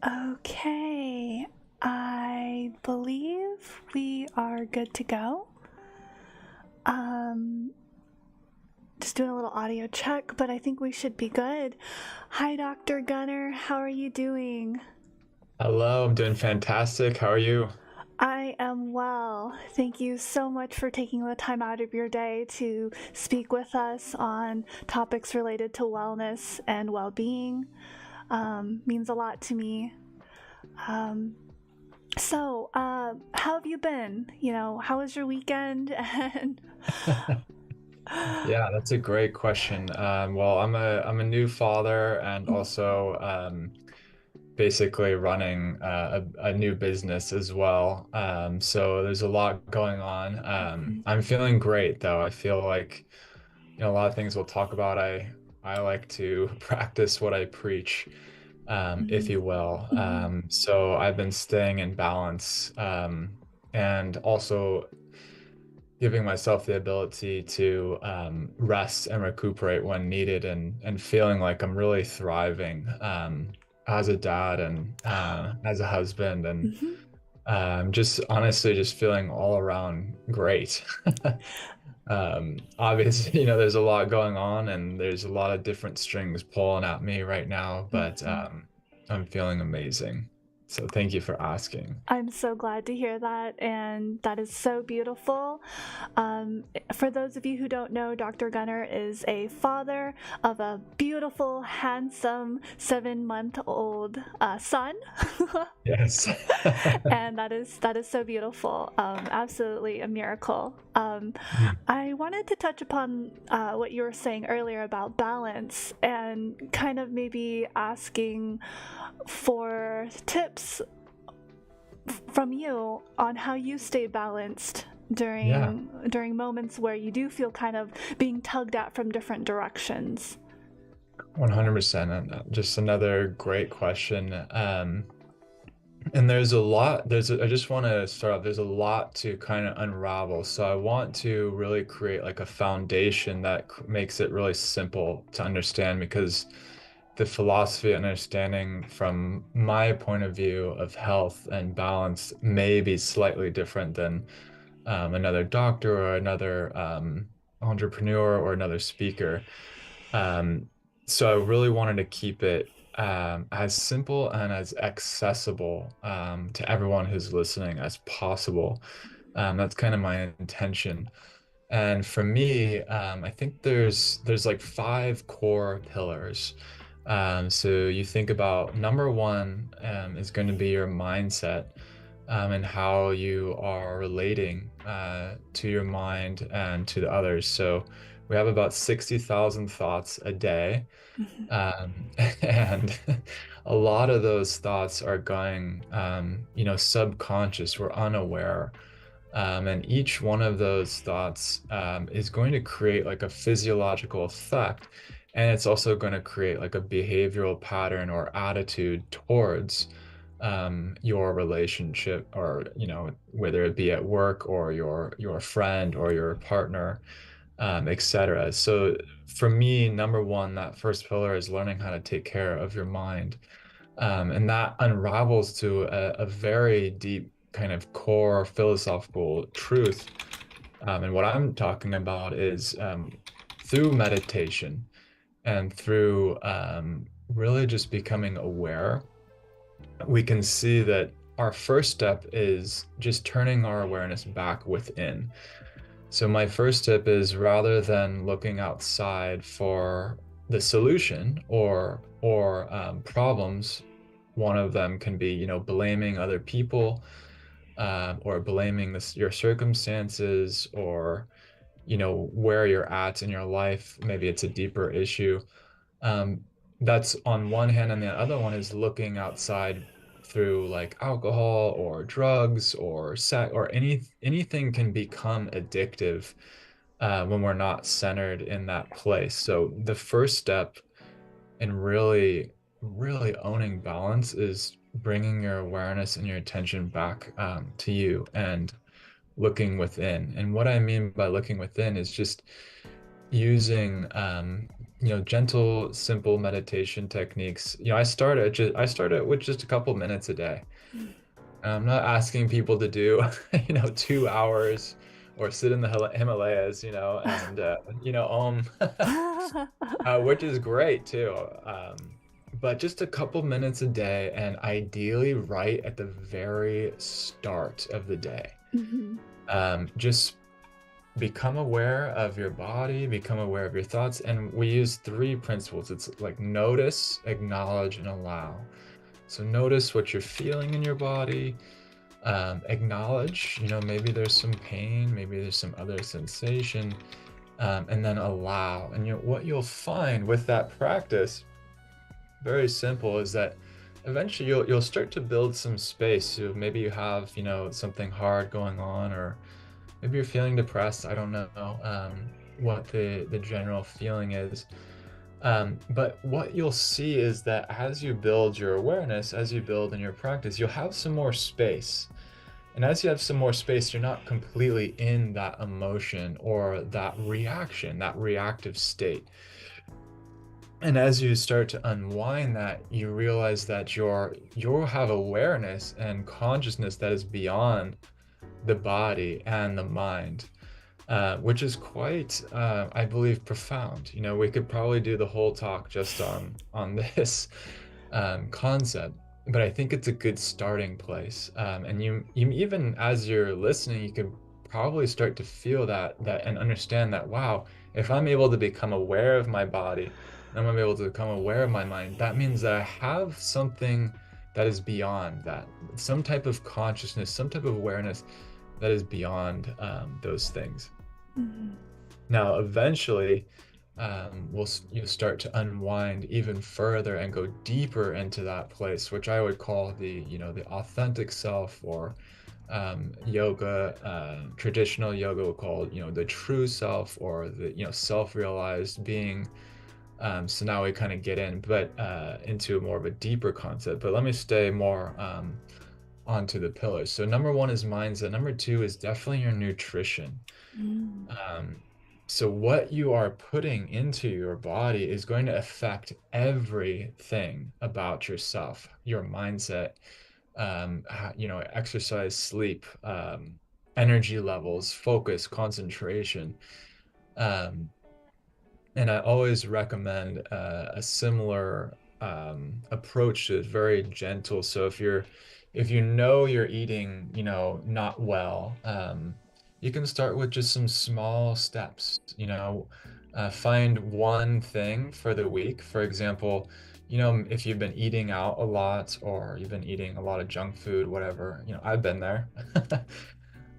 Okay, I believe we are good to go. Um, just doing a little audio check, but I think we should be good. Hi, Dr. Gunnar. How are you doing? Hello, I'm doing fantastic. How are you? I am well. Thank you so much for taking the time out of your day to speak with us on topics related to wellness and well being. Means a lot to me. Um, how have you been? How was your weekend? And Yeah, that's a great question. Well, I'm a new father and also basically running a new business as well. So there's a lot going on. I'm feeling great though. I feel like a lot of things we'll talk about. I like to practice what I preach, if you will. So I've been staying in balance, and also giving myself the ability to rest and recuperate when needed, and feeling like I'm really thriving as a dad and as a husband, and just honestly just feeling all around great. Obviously, there's a lot going on and there's a lot of different strings pulling at me right now, but I'm feeling amazing. So thank you for asking. I'm so glad to hear that, and that is so beautiful. For those of you who don't know, Dr. Gunnar is a father of a beautiful, handsome 7-month-old son, Yes. and that is so beautiful. Absolutely a miracle. I wanted to touch upon what you were saying earlier about balance, and kind of maybe asking for tips from you on how you stay balanced Yeah. during moments where you do feel kind of being tugged at from different directions. 100%. And just another great question. And there's a lot, I just want to start off, there's a lot to kind of unravel. So I want to really create like a foundation that makes it really simple to understand, because the philosophy and understanding from my point of view of health and balance may be slightly different than another doctor or another entrepreneur or another speaker. Um, so I really wanted to keep it as simple and as accessible to everyone who's listening as possible. That's kind of my intention. And for me, I think there's like five core pillars. So you think about number one is going to be your mindset, and how you are relating to your mind and to the others. So we have about 60,000 thoughts a day. And a lot of those thoughts are going, subconscious. We're unaware. And each one of those thoughts is going to create like a physiological effect. And it's also going to create like a behavioral pattern or attitude towards your relationship, or, whether it be at work or your friend or your partner, etc. So for me, number one, that first pillar is learning how to take care of your mind. And that unravels to a very deep kind of core philosophical truth. And what I'm talking about is through meditation and through really just becoming aware, we can see that our first step is just turning our awareness back within. So my first tip is, rather than looking outside for the solution or problems, one of them can be, blaming other people, or blaming your circumstances, or where you're at in your life. Maybe it's a deeper issue. Um, that's on one hand, and the other one is looking outside through like alcohol or drugs or sex, or anything can become addictive when we're not centered in that place. So the first step in really, really owning balance is bringing your awareness and your attention back to you and looking within. And what I mean by looking within is just using gentle, simple meditation techniques. I started with just a couple minutes a day. I'm not asking people to do, 2 hours or sit in the Himalayas, and which is great too. But just a couple minutes a day, and ideally right at the very start of the day. Mhm. Just become aware of your body, become aware of your thoughts, and we use three principles. It's like notice, acknowledge, and allow. So notice what you're feeling in your body. Acknowledge, maybe there's some pain, maybe there's some other sensation, and then allow. And what you'll find with that practice, very simple, is that eventually you'll start to build some space. So maybe you have, something hard going on, or maybe you're feeling depressed. I don't know what the general feeling is. But what you'll see is that as you build your awareness, as you build in your practice, you'll have some more space. And as you have some more space, you're not completely in that emotion or that reaction, that reactive state. And as you start to unwind that, you realize that you'll have awareness and consciousness that is beyond the body and the mind, which is quite, I believe, profound. We could probably do the whole talk just on this concept, but I think it's a good starting place. And you even as you're listening, you could probably start to feel that and understand that, wow, if I'm able to become aware of my body, and I'm able to become aware of my mind, that means that I have something that is beyond that, some type of consciousness, some type of awareness that is beyond those things. Mhm. Now, eventually, you'll start to unwind even further and go deeper into that place, which I would call the authentic self, or yoga, traditional yoga would call it, the true self, or the, self-realized being. So now we kind of get into more of a deeper concept, but let me stay more onto the pillars. So number one is mindset. Number two is definitely your nutrition. Mm. Um, so what you are putting into your body is going to affect everything about yourself, your mindset, exercise, sleep, energy levels, focus, concentration. Um, and I always recommend a similar approach to it, very gentle. So if you know you're eating, not well, you can start with just some small steps. Find one thing for the week. For example, if you've been eating out a lot, or you've been eating a lot of junk food, whatever, I've been there.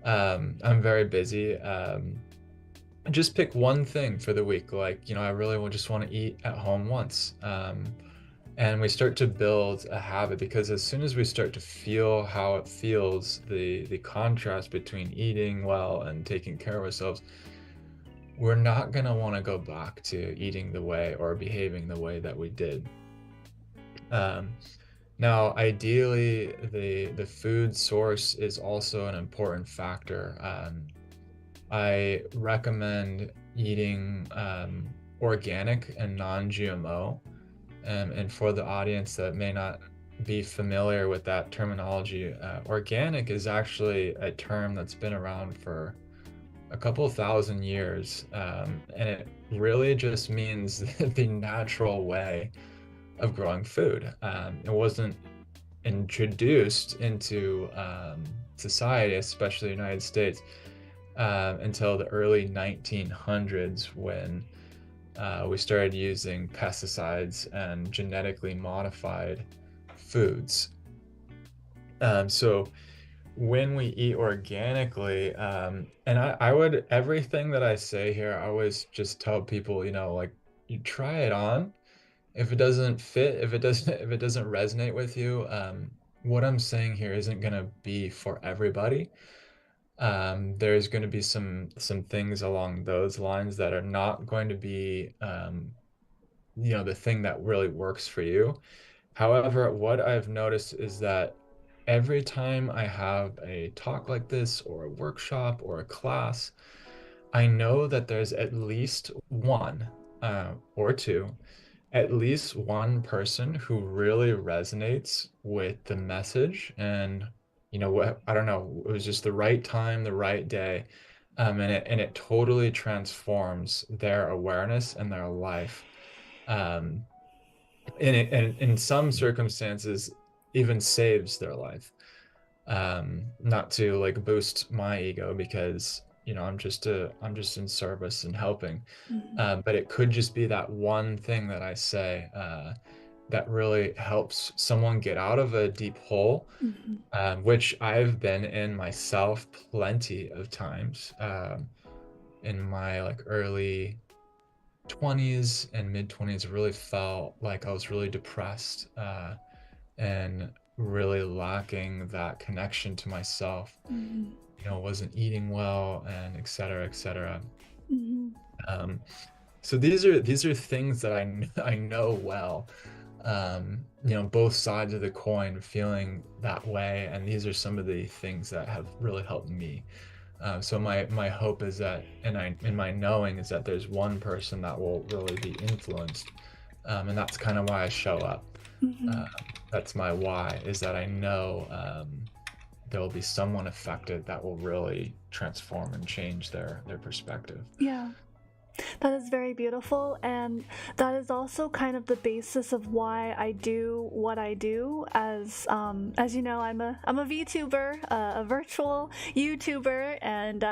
I'm very busy. Just pick one thing for the week. Like, I really will just want to eat at home once. And we start to build a habit, because as soon as we start to feel how it feels, the contrast between eating well and taking care of ourselves, we're not going to want to go back to eating the way or behaving the way that we did. Um, Now, ideally, the food source is also an important factor. I recommend eating organic and non-GMO. And for the audience that may not be familiar with that terminology, organic is actually a term that's been around for a couple thousand years. And it really just means the natural way of growing food. It wasn't introduced into society, especially the United States, until the early 1900s, when we started using pesticides and genetically modified foods. So when we eat organically, and I would, everything that I say here, I always just tell people, like, you try it on. If it doesn't fit, if it doesn't resonate with you, what I'm saying here isn't gonna be for everybody. There's going to be some things along those lines that are not going to be the thing that really works for you. However, what I've noticed is that every time I have a talk like this, or a workshop, or a class, I know that there's at least one or two, at least one person who really resonates with the message. And, what, I don't know, it was just the right time, the right day. And it totally transforms their awareness and their life. Um, and in some circumstances, even saves their life. Not to like boost my ego because I'm just in service and helping. Mhm. But it could just be that one thing that I say that really helps someone get out of a deep hole, Mhm. which I've been in myself plenty of times, in my like early 20s and mid 20s. Really felt like I was really depressed, and really lacking that connection to myself. Mhm. Wasn't eating well, and et cetera, et cetera. Mhm. Um, so these are things that I know well. Both sides of the coin feeling that way, and these are some of the things that have really helped me. So my hope is that, and in my knowing is that there's one person that will really be influenced, and that's kind of why I show up. Mhm. That's my why, is that I know there will be someone affected that will really transform and change their perspective. Yeah. That is very beautiful, and that is also kind of the basis of why I do what I do. As you know, I'm a VTuber, a virtual YouTuber, and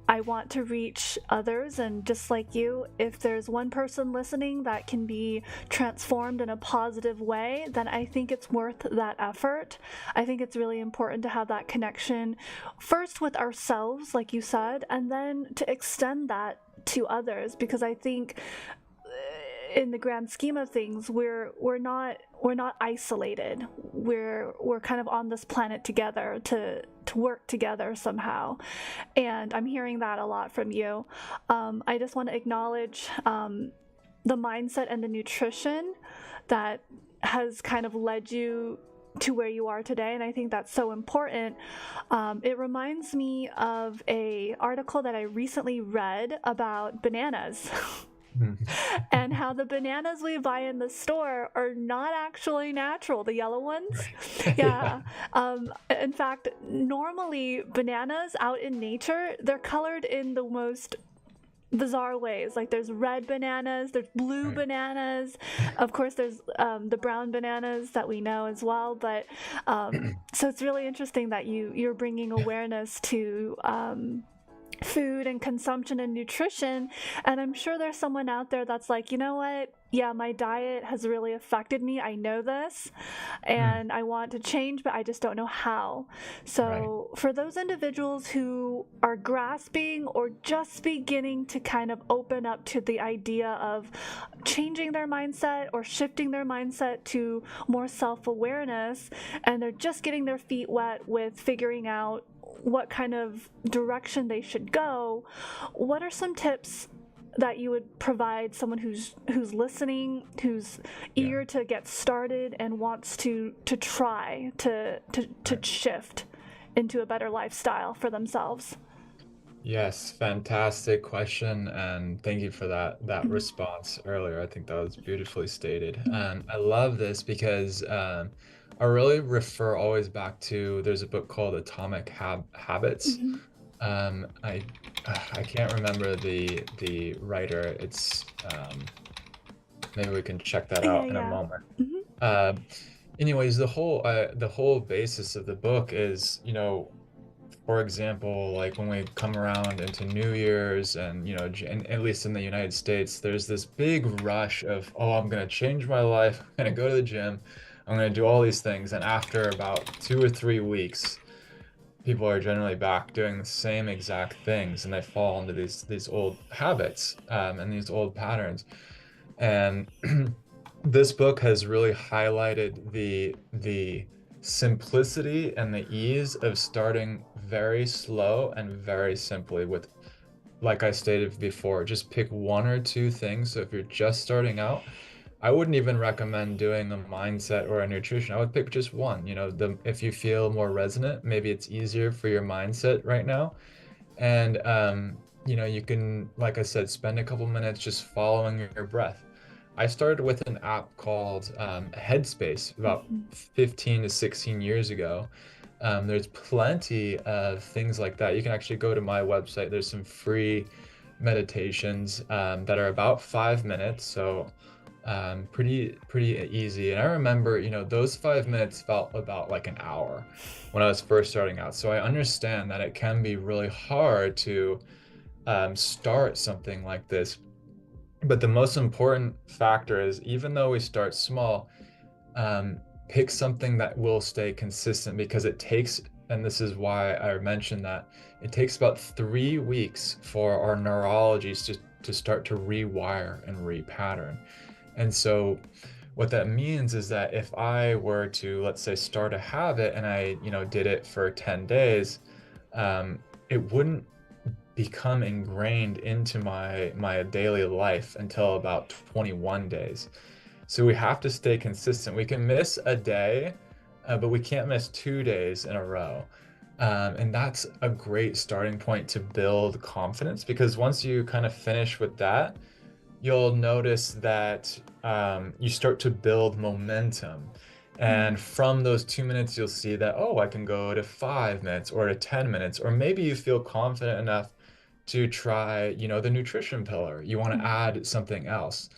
I want to reach others. And just like you, if there's one person listening that can be transformed in a positive way, then I think it's worth that effort. I think it's really important to have that connection first with ourselves, like you said, and then to extend that to others, because I think in the grand scheme of things, we're not isolated. We're kind of on this planet together to work together somehow, and I'm hearing that a lot from you. I just want to acknowledge the mindset and the nutrition that has kind of led you to where you are today, and I think that's so important. It reminds me of a article that I recently read about bananas. And how the bananas we buy in the store are not actually natural, the yellow ones. Right. Yeah. Yeah. In fact, normally bananas out in nature, they're colored in the most bizarre ways. Like there's red bananas, there's blue Right. bananas, of course there's the brown bananas that we know as well. But so it's really interesting that you're bringing awareness to food and consumption and nutrition. And I'm sure there's someone out there that's like, you know what, yeah, my diet has really affected me, I know this, Mm, and I want to change, but I just don't know how. right. So for those individuals who are grasping or just beginning to kind of open up to the idea of changing their mindset or shifting their mindset to more self-awareness, and they're just getting their feet wet with figuring out what kind of direction they should go, what are some tips that you would provide someone who's listening, who's Yeah. eager to get started and wants to try to Right. shift into a better lifestyle for themselves? Yes, fantastic question, and thank you for that Mm, response earlier. I think that was beautifully stated. mm, And I love this because I really refer always back to, there's a book called Atomic Habits. mhm. I can't remember the writer. It's maybe we can check that Yeah, out in a yeah. moment. Hmm. Uh, Anyways, the whole basis of the book is, for example, like when we come around into New Year's, and and at least in the United States, there's this big rush of, oh, I'm gonna change my life, I'm gonna go to the gym, I'm gonna do all these things, and after about 2 or 3 weeks, people are generally back doing the same exact things, and they fall into these old habits, and these old patterns. And this book has really highlighted the simplicity and the ease of starting very slow and very simply with, like I stated before, just pick one or two things. So if you're just starting out, I wouldn't even recommend doing a mindset or a nutrition. I would pick just one. If you feel more resonant, maybe it's easier for your mindset right now, And you can, like I said, spend a couple minutes just following your breath. I started with an app called Headspace about Mhm. 15 to 16 years ago. There's plenty of things like that. You can actually go to my website. There's some free meditations that are about 5 minutes, so pretty easy. And I remember, those 5 minutes felt about like an hour when I was first starting out. So I understand that it can be really hard to start something like this. But the most important factor is, even though we start small, um, pick something that will stay consistent, because it takes, and this is why I mentioned that, it takes about 3 weeks for our neurologies to start to rewire and repattern. And so what that means is that if I were to, let's say, start a habit and I, did it for 10 days, it wouldn't become ingrained into my daily life until about 21 days. So we have to stay consistent. We can miss a day, but we can't miss 2 days in a row. And that's a great starting point to build confidence, because once you kind of finish with that, you'll notice that you start to build momentum. Mm. And from those 2 minutes, you'll see that, oh, I can go to 5 minutes or to 10 minutes, or maybe you feel confident enough to try, the nutrition pillar. You want to Mhm. add something else.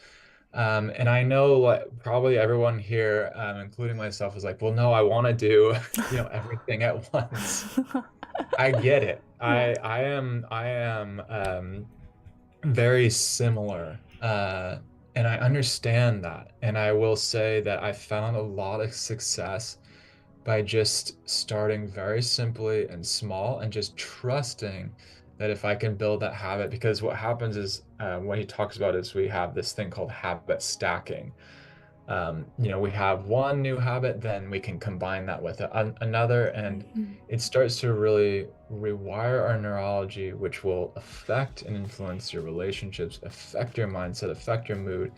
And I know, like, probably everyone here, including myself, is like, well, no, I want to do, everything at once. I get it. Yeah. I am very similar. And I understand that. And I will say that I found a lot of success by just starting very simply and small, and just trusting that if I can build that habit. Because what happens is, what he talks about is, we have this thing called habit stacking. We have one new habit, then we can combine that with another, and Mhm. it starts to really rewire our neurology, which will affect and influence your relationships, affect your mindset, affect your mood,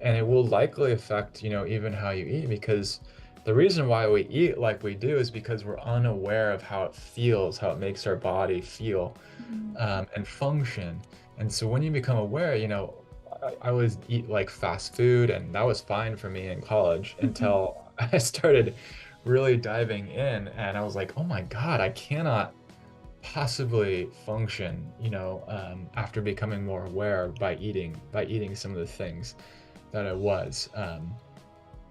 and it will likely affect, even how you eat. Because the reason why we eat like we do is because we're unaware of how it feels, how it makes our body feel, Mhm. and function. And so when you become aware, I was eat like fast food, and that was fine for me in college, Mhm. until I started really diving in, and I was like, oh my God, I cannot possibly function, after becoming more aware by eating some of the things that I was.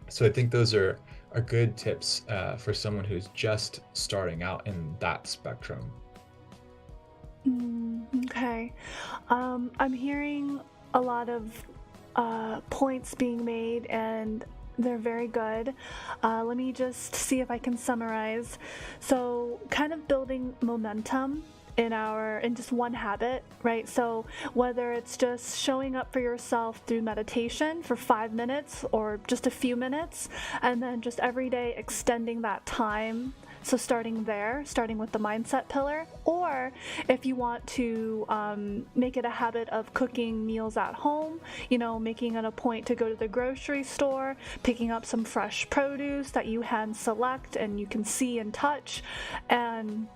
So I think those are good tips for someone who's just starting out in that spectrum. Okay. I'm hearing a lot of points being made, and they're very good. Let me just see if I can summarize. So, kind of building momentum in just one habit, right? So whether it's just showing up for yourself through meditation for 5 minutes or just a few minutes, and then just every day extending that time. So starting there, starting with the mindset pillar, or if you want to make it a habit of cooking meals at home, making it a point to go to the grocery store, picking up some fresh produce that you hand select and you can see and touch, and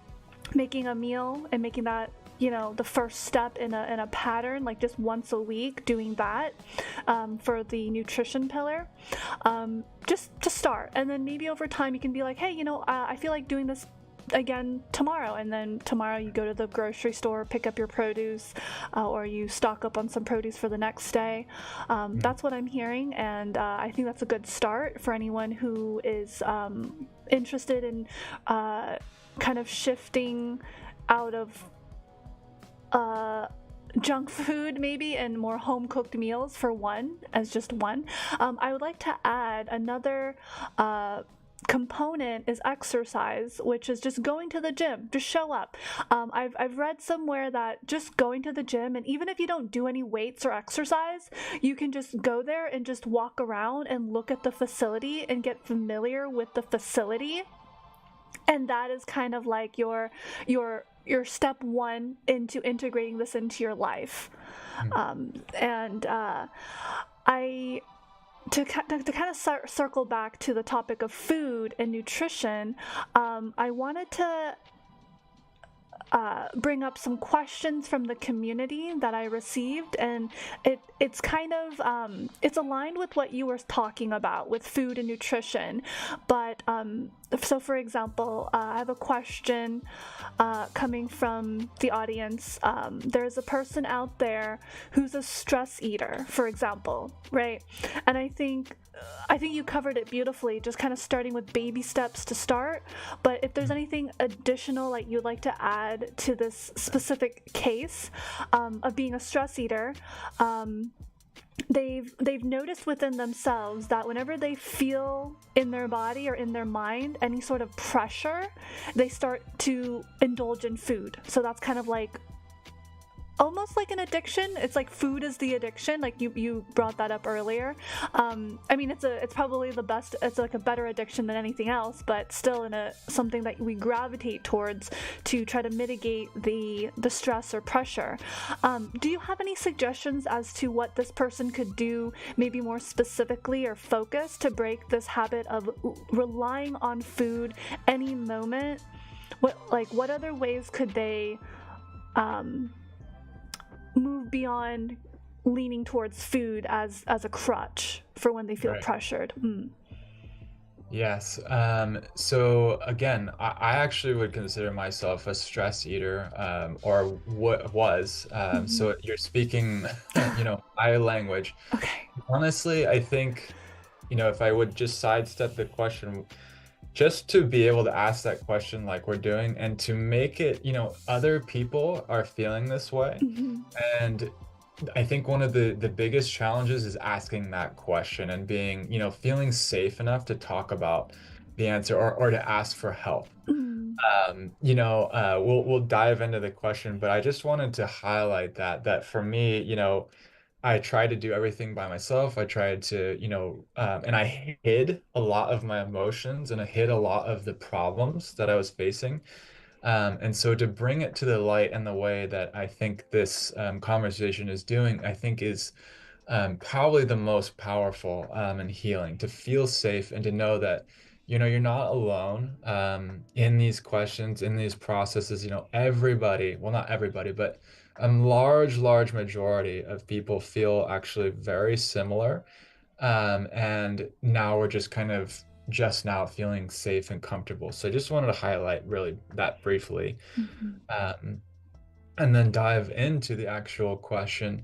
making a meal and making that the first step in a pattern, like just once a week doing that, for the nutrition pillar, just to start. And then maybe over time you can be like, hey, I feel like doing this again tomorrow, and then tomorrow you go to the grocery store, pick up your produce, or you stock up on some produce for the next day. Mm. That's what I'm hearing, and I think that's a good start for anyone who is interested in kind of shifting out of junk food maybe, and more home cooked meals for one, as just one. I would like to add another component is exercise, which is just going to the gym. Just show up. I've read somewhere that just going to the gym, and even if you don't do any weights or exercise, you can just go there and just walk around and look at the facility and get familiar with the facility. And that is kind of like your step one into integrating this into your life. Mm. And I to kind of circle back to the topic of food and nutrition, I wanted to bring up some questions from the community that I received, and it's kind of it's aligned with what you were talking about with food and nutrition. But so, for example, I have a question coming from the audience. There's a person out there who's a stress eater, for example, right? And I think you covered it beautifully, just kind of starting with baby steps to start. But if there's anything additional like you'd like to add to this specific case of being a stress eater, they've noticed within themselves that whenever they feel in their body or in their mind any sort of pressure, they start to indulge in food. So that's kind of like almost like an addiction. It's like food is the addiction, like you brought that up earlier. I mean, it's probably the best, it's like a better addiction than anything else, but still in a something that we gravitate towards to try to mitigate the stress or pressure. Do you have any suggestions as to what this person could do, maybe more specifically or focused, to break this habit of relying on food any moment? What other ways could they move beyond leaning towards food as a crutch for when they feel Right. pressured? Yes. So again, I actually would consider myself a stress eater, or what was. Mm-hmm. So you're speaking, my language. Okay. Honestly, I think, if I would just sidestep the question, just to be able to ask that question like we're doing, and to make it, other people are feeling this way. Mm-hmm. And I think one of the biggest challenges is asking that question and being, feeling safe enough to talk about the answer, or to ask for help. Mm-hmm. We'll dive into the question, but I just wanted to highlight that for me, I tried to do everything by myself. I tried to, and I hid a lot of my emotions, and I hid a lot of the problems that I was facing. And so to bring it to the light in the way that I think this conversation is doing, I think is probably the most powerful and healing, to feel safe and to know that, you're not alone in these questions, in these processes. Everybody, well, not everybody, but a large majority of people feel actually very similar. And now we're just now feeling safe and comfortable. So I just wanted to highlight really that briefly, Mm-hmm. um, and then dive into the actual question.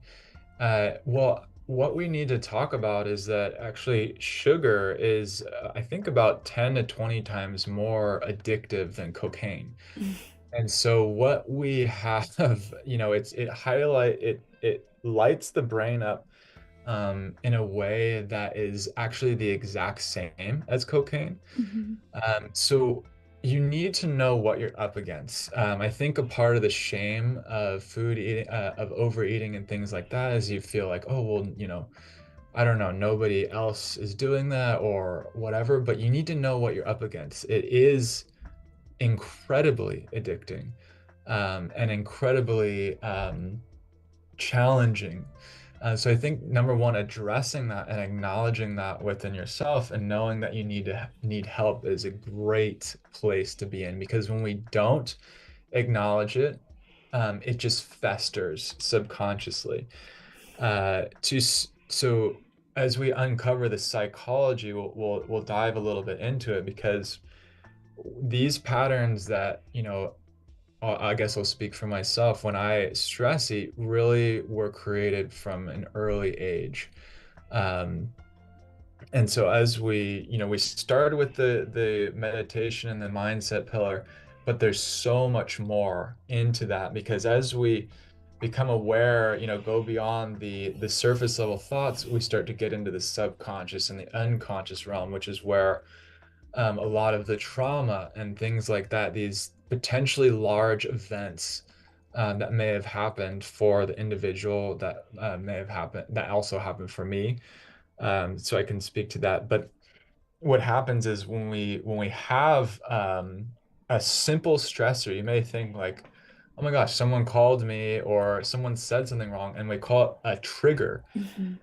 Well, what we need to talk about is that actually sugar is, I think, about 10 to 20 times more addictive than cocaine. And so what we have, it lights the brain up in a way that is actually the exact same as cocaine. Mm-hmm. So you need to know what you're up against. I think a part of the shame of food eating, of overeating and things like that, is you feel like, oh, well, I don't know, nobody else is doing that or whatever, but you need to know what you're up against. It is incredibly addicting, and incredibly challenging. So I think number one, addressing that and acknowledging that within yourself, and knowing that you need help, is a great place to be in, because when we don't acknowledge it, it just festers subconsciously. So as we uncover the psychology, we'll dive a little bit into it, because these patterns that, I guess I'll speak for myself. When I stress eat, really were created from an early age. Um, and so as we started with the meditation and the mindset pillar, but there's so much more into that, because as we become aware, go beyond the surface level thoughts, we start to get into the subconscious and the unconscious realm, which is where a lot of the trauma and things like that, these potentially large events that may have happened for the individual, that may have happened, that also happened for me. So I can speak to that. But what happens is, when we have a simple stressor, you may think like, oh my gosh, someone called me or someone said something wrong, and we call it a trigger. Hmm.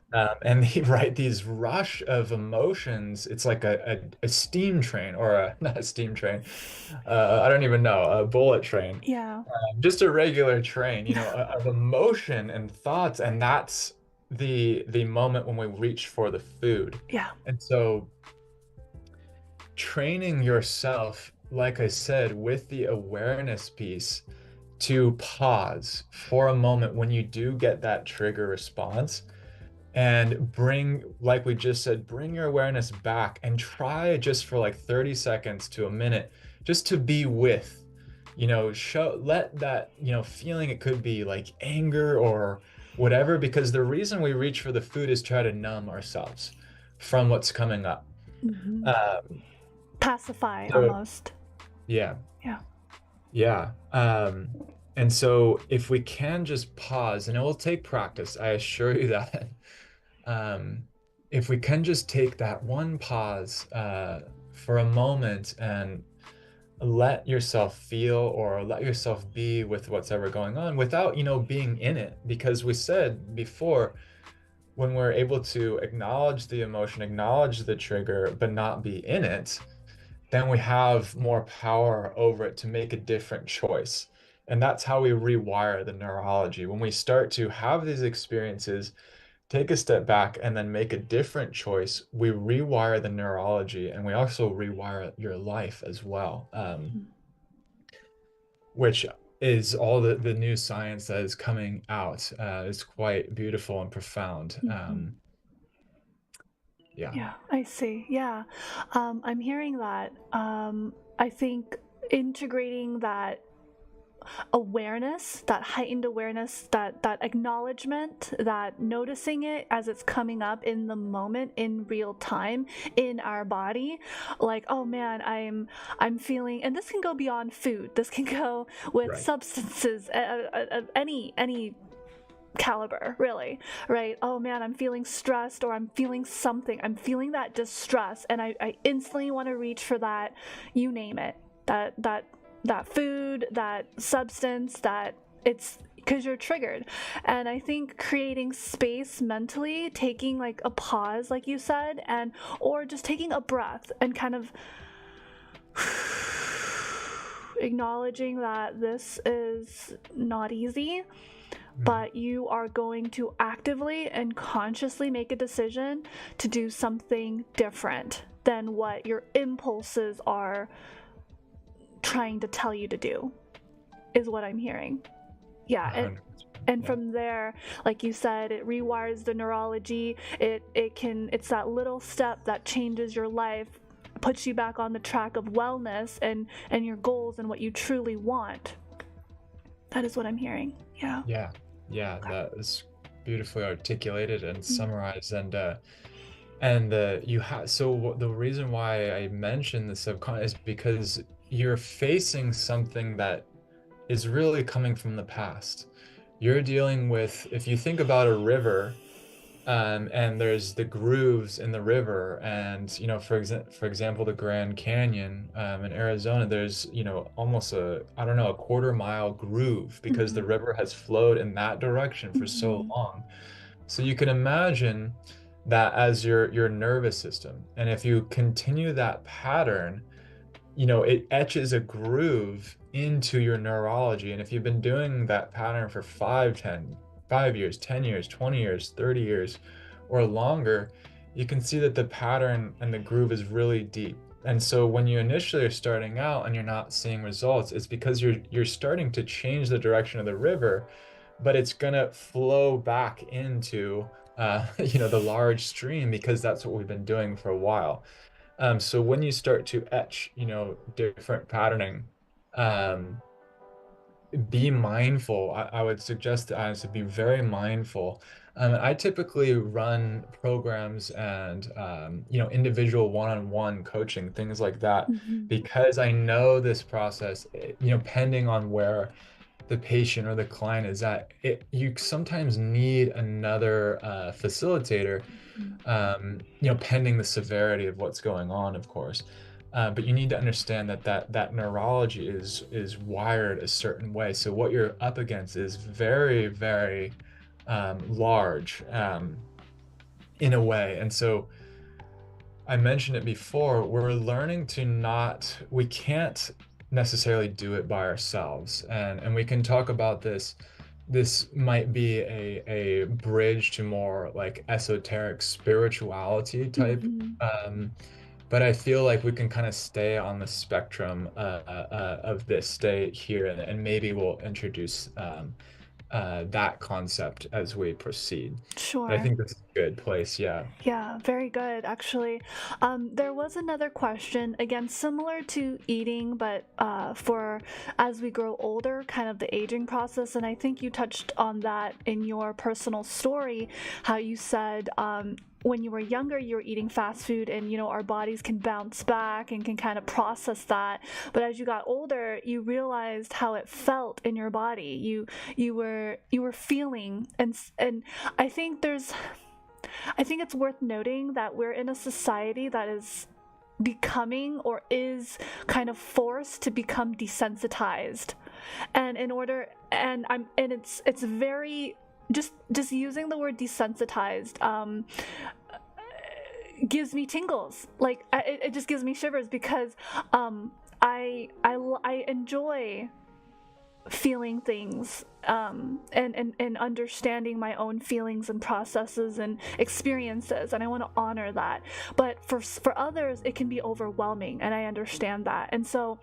And they write these rush of emotions. It's like a steam train or a not a steam train. I don't even know, a bullet train. Yeah. Just a regular train, of emotion and thoughts, and that's the moment when we reach for the food. Yeah. And so training yourself, like I said, with the awareness piece to pause for a moment when you do get that trigger response and bring, like we just said, bring your awareness back and try just for like 30 seconds to a minute just to be with, let that, feeling, it could be like anger or whatever, because the reason we reach for the food is try to numb ourselves from what's coming up. Hmm. Um, Pacify so almost. yeah, Yeah. yeah. And so if we can just pause, and it will take practice, I assure you that. Um, if we can just take that one pause for a moment and let yourself feel or let yourself be with what's ever going on without, being in it. Because we said before, when we're able to acknowledge the emotion, acknowledge the trigger, but not be in it, then we have more power over it to make a different choice. And that's how we rewire the neurology. When we start to have these experiences, take a step back and then make a different choice, we rewire the neurology, and we also rewire your life as well, which is all the new science that is coming out. Is quite beautiful and profound. Hmm. Yeah. Yeah, I see. Yeah. I'm hearing that. I think integrating that awareness, that heightened awareness, that acknowledgement, that noticing it as it's coming up in the moment, in real time, in our body, like, oh man, I'm feeling, and this can go beyond food. This can go with Right. substances, any caliber, really, right? Oh man, I'm feeling stressed, or I'm feeling something, I'm feeling that distress, and I instantly want to reach for that, you name it, that food, that substance, that it's because you're triggered. And I think creating space mentally, taking like a pause, like you said, and or just taking a breath and kind of acknowledging that this is not easy, Mhm. but you are going to actively and consciously make a decision to do something different than what your impulses are trying to tell you to do, is what I'm hearing. Yeah. 100%. And Yeah. from there, like you said, it rewires the neurology. It's that little step that changes your life, puts you back on the track of wellness and your goals and what you truly want. That is what I'm hearing. Yeah. Yeah. Yeah. Okay. That is beautifully articulated and Mm. summarized. You have, so the reason why I mentioned the subconscious is because you're facing something that is really coming from the past. You're dealing with, if you think about a river, and there's the grooves in the river, and for example, the Grand Canyon in Arizona, there's almost I don't know, a quarter mile groove because the Mm-hmm. river has flowed in that direction for so Mm-hmm. long. So you can imagine that as your nervous system, and if you continue that pattern, it etches a groove into your neurology. And if you've been doing that pattern for 5 years, 10 years, 20 years, 30 years, or longer, you can see that the pattern and the groove is really deep. And so when you initially are starting out and you're not seeing results, it's because you're starting to change the direction of the river, but it's gonna flow back into the large stream because that's what we've been doing for a while. So when you start to etch, different patterning, um, be mindful. I would suggest to us to be very mindful. I typically run programs and individual one-on-one coaching, things like that, Mm-hmm. because I know this process, pending on where the patient or the client is at, you sometimes need another facilitator, pending the severity of what's going on, of course. But you need to understand that neurology is wired a certain way. So what you're up against is very, very large in a way. And so I mentioned it before, we're learning to not, we can't necessarily do it by ourselves. And we can talk about this. This might be a bridge to more like esoteric spirituality type. Mm-hmm. Um, but I feel like we can kind of stay on the spectrum of this state here, and maybe we'll introduce that concept as we proceed. But I Sure. think this is a good place. Yeah. Yeah, very good, actually. There was another question, again, similar to eating, but for as we grow older, kind of the aging process. And I think you touched on that in your personal story, how you said when you were younger, you were eating fast food, and our bodies can bounce back and can kind of process that. But as you got older, you realized how it felt in your body. You were feeling, and I think it's worth noting that we're in a society that is becoming or is kind of forced to become desensitized. And in order and it's very just using the word desensitized gives me tingles. Like it just gives me shivers because I enjoy feeling things and understanding my own feelings and processes and experiences, and I want to honor that. But for others it can be overwhelming, and I understand that. And so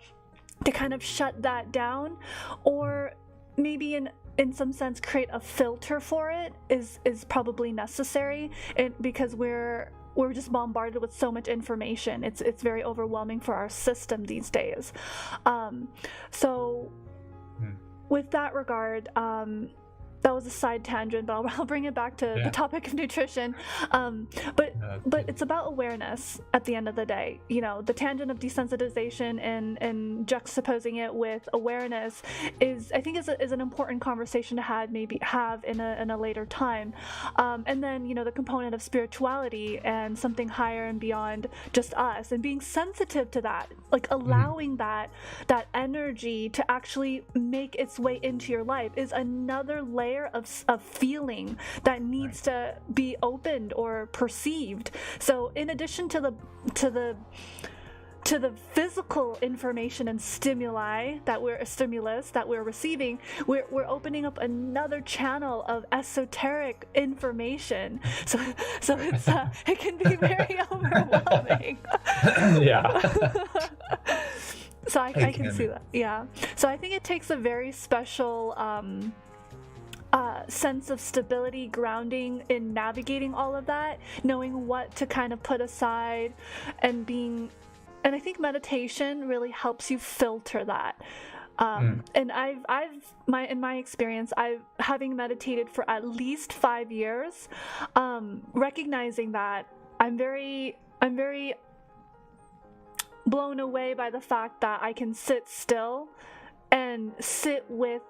to kind of shut that down, or maybe in some sense create a filter for it, is probably necessary, because we're just bombarded with so much information. It's very overwhelming for our system these days. So with that regard, that was a side tangent, but I'll bring it back to the topic of nutrition. But it's about awareness at the end of the day. The tangent of desensitization and juxtaposing it with awareness I think is an important conversation to have in a later time. And then the component of spirituality and something higher and beyond just us, and being sensitive to that, like allowing that energy to actually make its way into your life, is another layer of feeling that needs to be opened or perceived. So in addition to the physical information and stimulus that we're receiving, we're opening up another channel of esoteric information. So it's it can be very overwhelming. Yeah. So I can see that. Yeah. So I think it takes a very special sense of stability, grounding in navigating all of that, knowing what to kind of put aside, and I think meditation really helps you filter that. And in my experience, having meditated for at least 5 years, recognizing that I'm very blown away by the fact that I can sit still and sit with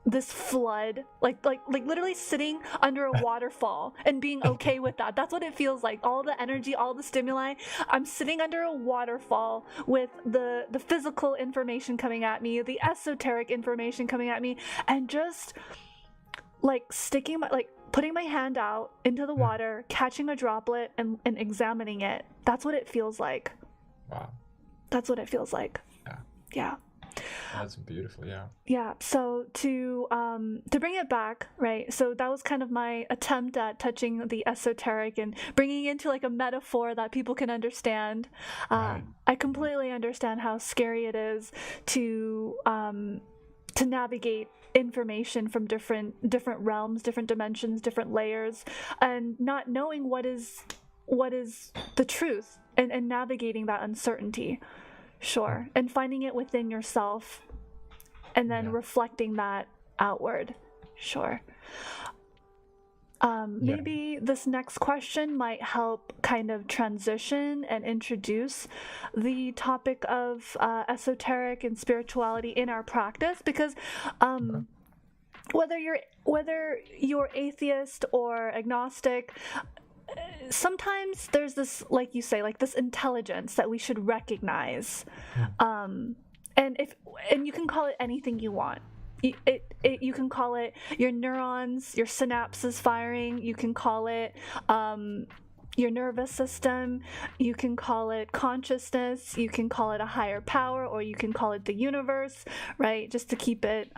this flood, like literally sitting under a waterfall and being okay with that. That's what it feels like. All the energy, all the stimuli. I'm sitting under a waterfall with the physical information coming at me, the esoteric information coming at me, and just like putting my hand out into the water, catching a droplet and examining it. That's what it feels like. Wow. That's what it feels like. Yeah. That's beautiful. Yeah. So to bring it back, right? So that was kind of my attempt at touching the esoteric and bringing it into like a metaphor that people can understand. I completely understand how scary it is to navigate information from different realms, different dimensions, different layers, and not knowing what is the truth, and navigating that uncertainty. Sure. And finding it within yourself, and then reflecting that outward. Sure. Maybe this next question might help kind of transition and introduce the topic of esoteric and spirituality in our practice, because whether you're atheist or agnostic, sometimes there's this, like you say, like this intelligence that we should recognize. Um, and if and you can call it anything you want. You can call it your neurons, your synapses firing. You can call it your nervous system. You can call it consciousness. You can call it a higher power, or you can call it the universe, right? Just to keep it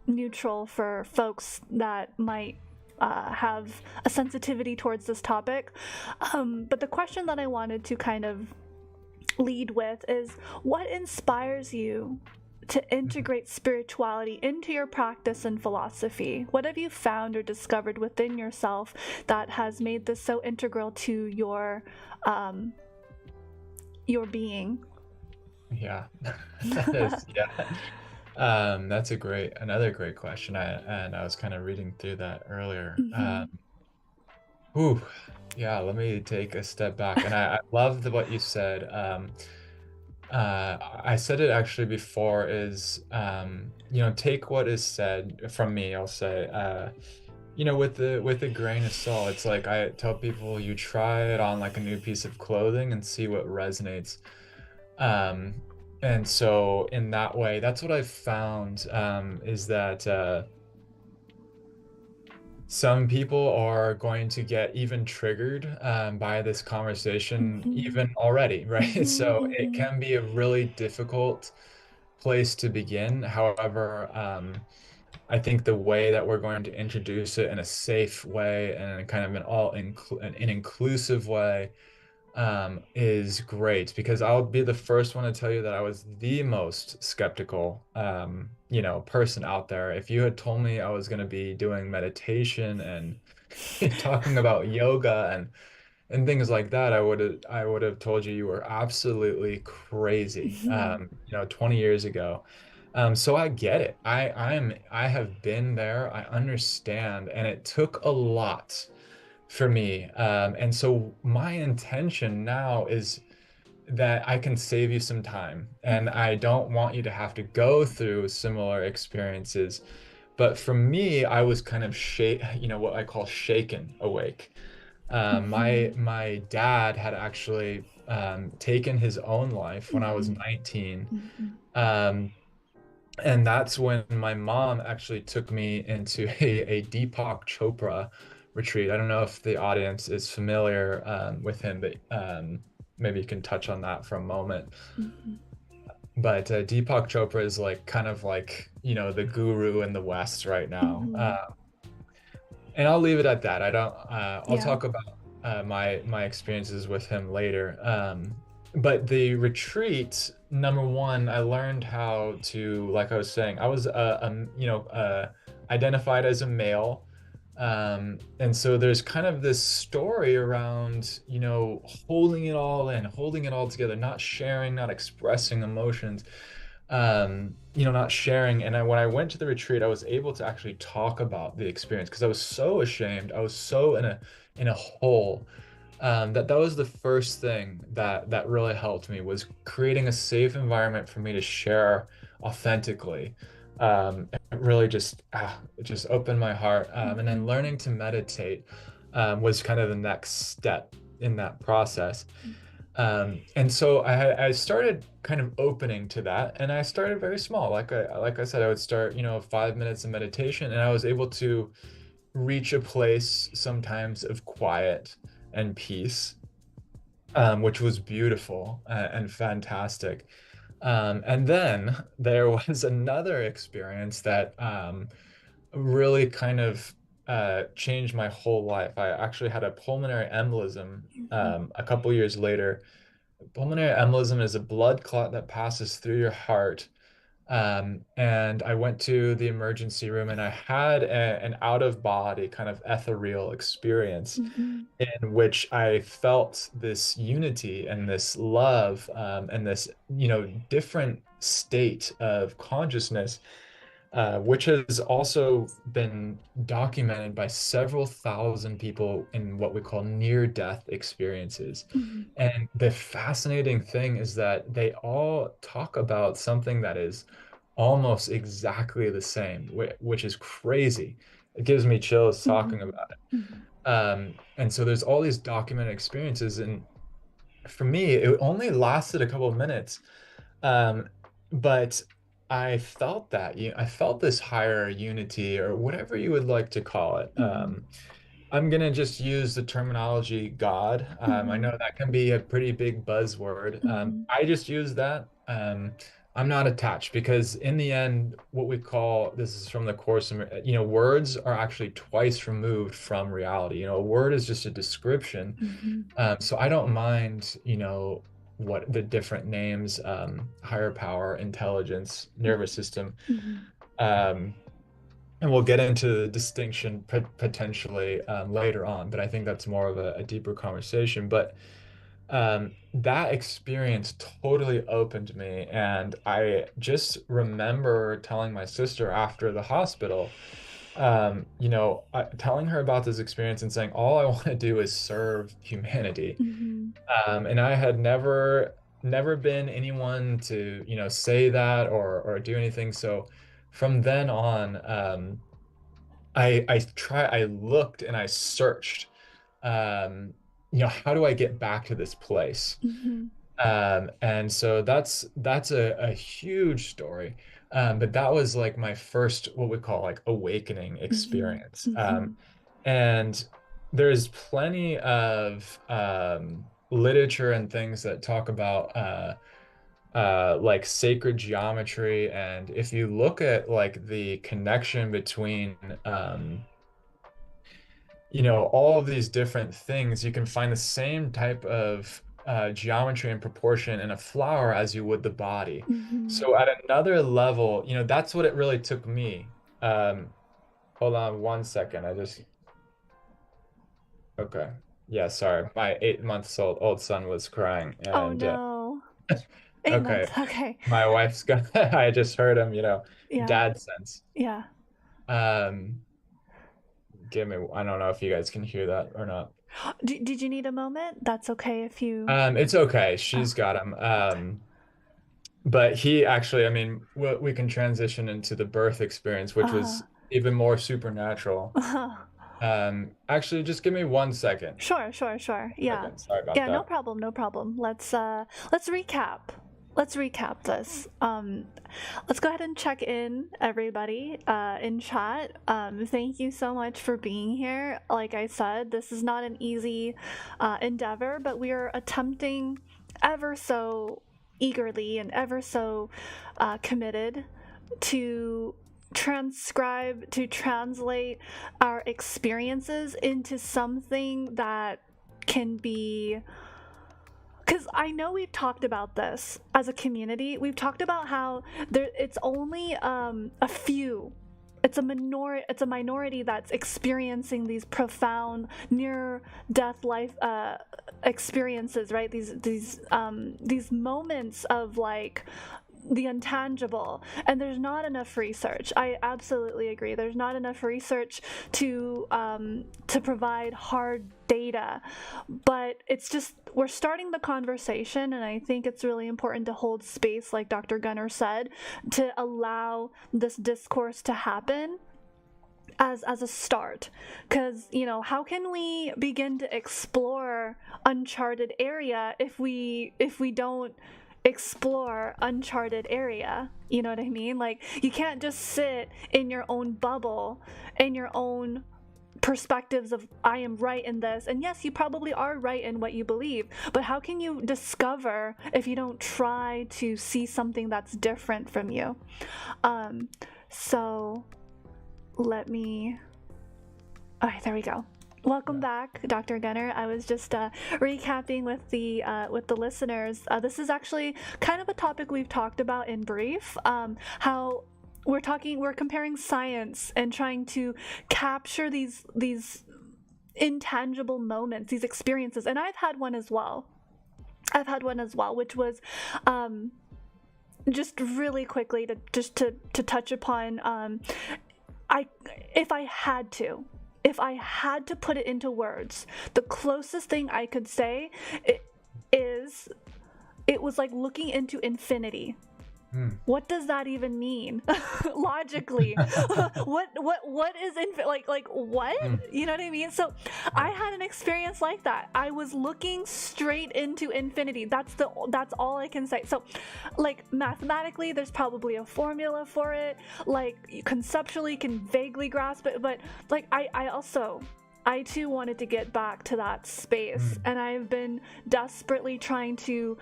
neutral for folks that might have a sensitivity towards this topic. But the question that I wanted to kind of lead with is, what inspires you to integrate spirituality into your practice and philosophy? What have you found or discovered within yourself that has made this so integral to your being? Yeah, that is, yeah. That's another great question. I was kind of reading through that earlier. Mm-hmm. Ooh, yeah, let me take a step back. And I love what you said. I said it actually before is, take what is said from me, I'll say, with a grain of salt. It's like I tell people, you try it on like a new piece of clothing and see what resonates. Um, and so in that way, that's what I've found, is that some people are going to get even triggered by this conversation, Mm-hmm. even already, right? Mm-hmm. So it Mm-hmm. can be a really difficult place to begin. However, I think the way that we're going to introduce it in a safe way and kind of an inclusive way is great, because I'll be the first one to tell you that I was the most skeptical, person out there. If you had told me I was going to be doing meditation and talking about yoga and things like that, I would have told you were absolutely crazy, Mm-hmm. 20 years ago. So I get it. I have been there. I understand, and it took a lot for me. And so my intention now is that I can save you some time, and I don't want you to have to go through similar experiences. But for me, I was kind of what I call shaken awake. My Mm-hmm. my dad had actually taken his own life when I was Mm-hmm. 19. Mm-hmm. Um, and that's when my mom actually took me into a Deepak Chopra retreat. I don't know if the audience is familiar with him, but maybe you can touch on that for a moment. Mm-hmm. But Deepak Chopra is like kind of like, the guru in the West right now. Mm-hmm. And I'll leave it at that. I'll Yeah. talk about my experiences with him later. But the retreat, number one, I learned how to, like I was saying, I was identified as a male. And so there's kind of this story around, holding it all in, holding it all together, not sharing, not expressing emotions, not sharing. And when I went to the retreat, I was able to actually talk about the experience because I was so ashamed. I was so in a hole. That was the first thing that really helped me, was creating a safe environment for me to share authentically. It really just opened my heart. And then Mm-hmm. learning to meditate was kind of the next step in that process. And so I started kind of opening to that, and I started very small. Like I said, I would start, 5 minutes of meditation, and I was able to reach a place sometimes of quiet and peace, which was beautiful and fantastic. And then there was another experience that really kind of changed my whole life. I actually had a pulmonary embolism Mm-hmm. a couple years later. Pulmonary embolism is a blood clot that passes through your heart. And I went to the emergency room, and I had an out of body kind of ethereal experience Mm-hmm. in which I felt this unity and this love, and this, different state of consciousness, which has also been documented by several thousand people in what we call near-death experiences. Mm-hmm. And the fascinating thing is that they all talk about something that is almost exactly the same, which is crazy. It gives me chills talking Mm-hmm. about it. And so there's all these documented experiences, and for me, it only lasted a couple of minutes. Um, but I felt that I felt this higher unity or whatever you would like to call it. Mm-hmm. I'm gonna just use the terminology God. I Mm-hmm. know that can be a pretty big buzzword. Mm-hmm. I just use that. I'm not attached because in the end, what we call this is from the Course, words are actually twice removed from reality. A word is just a description. Mm-hmm. So I don't mind, what the different names, higher power, intelligence, nervous system. Mm-hmm. Um, and we'll get into the distinction potentially later on, but I think that's more of a deeper conversation. But that experience totally opened me. And I just remember telling my sister after the hospital, telling her about this experience and saying, all I want to do is serve humanity. Mm-hmm. And I had never been anyone to, say that or do anything. So from then on, I looked and I searched, how do I get back to this place? Mm-hmm. And so that's a huge story. But that was like my first, what we call like awakening Mm-hmm. experience. Mm-hmm. And there's plenty of literature and things that talk about like sacred geometry. And if you look at like the connection between all of these different things, you can find the same type of geometry and proportion in a flower as you would the body. Mm-hmm. So at another level, that's what it really took me. Um, Hold on one second. Okay. Yeah, sorry. My 8 months old son was crying, Oh and no. 8 months. okay, Okay. my wife's got. I just heard him, Yeah. dad sense. Yeah. Um, Give me. I don't know if you guys can hear that or not. Did you need a moment? That's okay if you. It's okay. Oh. She's got him. But he actually, I mean, we can transition into the birth experience, which Uh. was even more supernatural. Actually, just give me 1 second. Sure. Sure. Sure. Yeah. Second. Sorry about Yeah. No that. problem. No problem. Let's recap. Let's recap this. Let's go ahead and check in, everybody, in chat. Thank you so much for being here. Like I said, this is not an easy endeavor, but we are attempting ever so eagerly and ever so committed to translate our experiences into something that can be, because I know we've talked about this as a community. We've talked about how it's only a few. It's a minority that's experiencing these profound near-death life experiences, right? These moments of like the intangible, and there's not enough research. I absolutely agree. There's not enough research to provide hard data, but it's just we're starting the conversation, and I think it's really important to hold space, like Dr. Gunnar said, to allow this discourse to happen as a start, because how can we begin to explore uncharted area if we don't explore uncharted area? You know what I mean? Like, you can't just sit in your own bubble, in your own perspectives of I am right in this, and yes, you probably are right in what you believe, but how can you discover if you don't try to see something that's different from you? So let me, all right, there we go. Welcome back, Dr. Gunnar. I was just recapping with the listeners. This is actually kind of a topic we've talked about in brief. How we're comparing science and trying to capture these intangible moments, these experiences, and I've had one as well. Which was just really quickly to touch upon. If I had to put it into words, the closest thing I could say is it was like looking into infinity. Mm, What does that even mean logically? What is like what, mm, you know what I mean? So I yeah. had an experience like that. I was looking straight into infinity. That's all I can say. So like mathematically there's probably a formula for it, like conceptually can vaguely grasp it, but like I too wanted to get back to that space, Mm, and I've been desperately trying to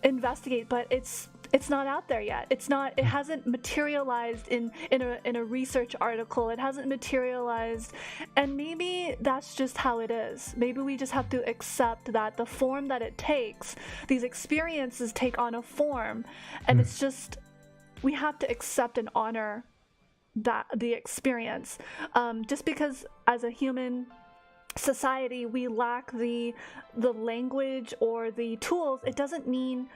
investigate, but it's not out there yet. It mm, hasn't materialized in a research article. It hasn't materialized, and maybe that's just how it is. Maybe we just have to accept that the form that it takes, these experiences take on a form, and mm. it's just we have to accept and honor that the experience. Just because as a human society we lack the language or the tools, it doesn't mean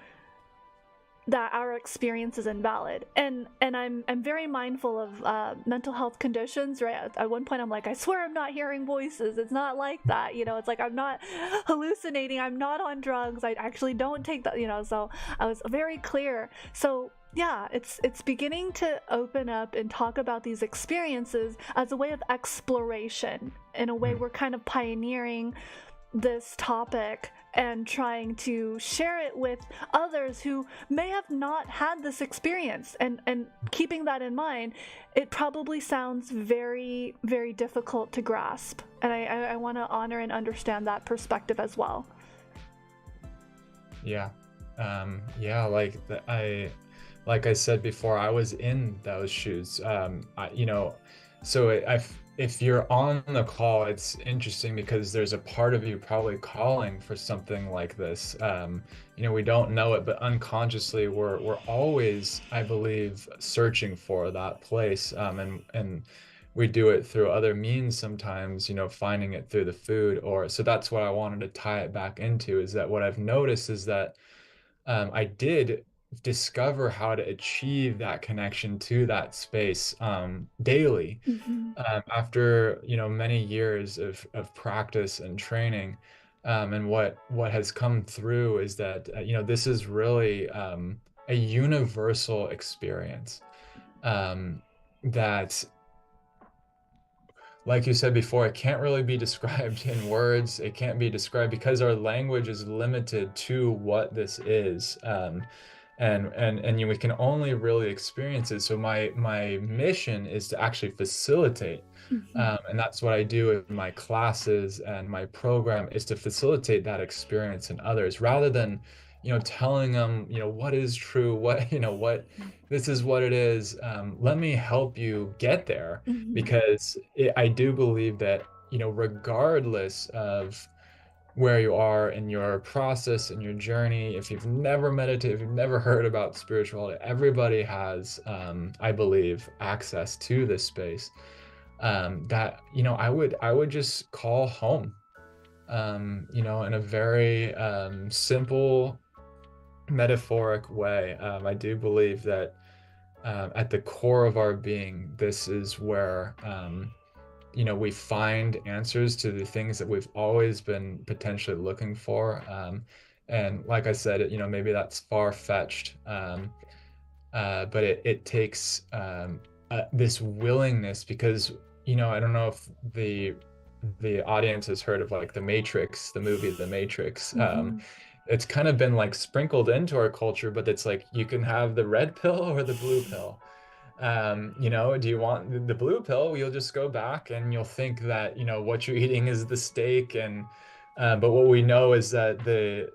that our experience is invalid. And I'm very mindful of mental health conditions, right? At one point I'm like, I swear I'm not hearing voices. It's not like that, you know. It's like I'm not hallucinating, I'm not on drugs, I actually don't take that, you know. So I was very clear. So yeah, it's beginning to open up and talk about these experiences as a way of exploration. In a way, Mm. we're kind of pioneering this topic and trying to share it with others who may have not had this experience, and keeping that in mind, it probably sounds very, very difficult to grasp, and I want to honor and understand that perspective as well. Yeah. Yeah, like I said before, I was in those shoes. So if you're on the call, it's interesting because there's a part of you probably calling for something like this. We don't know it, but unconsciously we're always, I believe, searching for that place. And we do it through other means sometimes, finding it through the food, or so that's what I wanted to tie it back into, is that what I've noticed is that I did discover how to achieve that connection to that space daily, Mm-hmm. after many years of practice and training. And what has come through is that this is really a universal experience, um, that, like you said before, it can't really be described in words. It can't be described because our language is limited to what this is. We can only really experience it. So my mission is to actually facilitate, Mm-hmm. and that's what I do in my classes and my program, is to facilitate that experience in others, rather than telling them what is true, what this is what it is. Let me help you get there, Mm-hmm. because I do believe that regardless of where you are in your process, in your journey, if you've never meditated, if you've never heard about spirituality, everybody has, I believe, access to this space, that I would just call home, in a very simple, metaphoric way. I do believe that at the core of our being, this is where we find answers to the things that we've always been potentially looking for. And like I said, maybe that's far-fetched, but it takes this willingness, because I don't know if the audience has heard of like The Matrix, the movie The Matrix. Mm-hmm. It's kind of been like sprinkled into our culture, but it's like you can have the red pill or the blue pill. Do you want the blue pill? You'll just go back and you'll think that, what you're eating is the steak. But what we know is that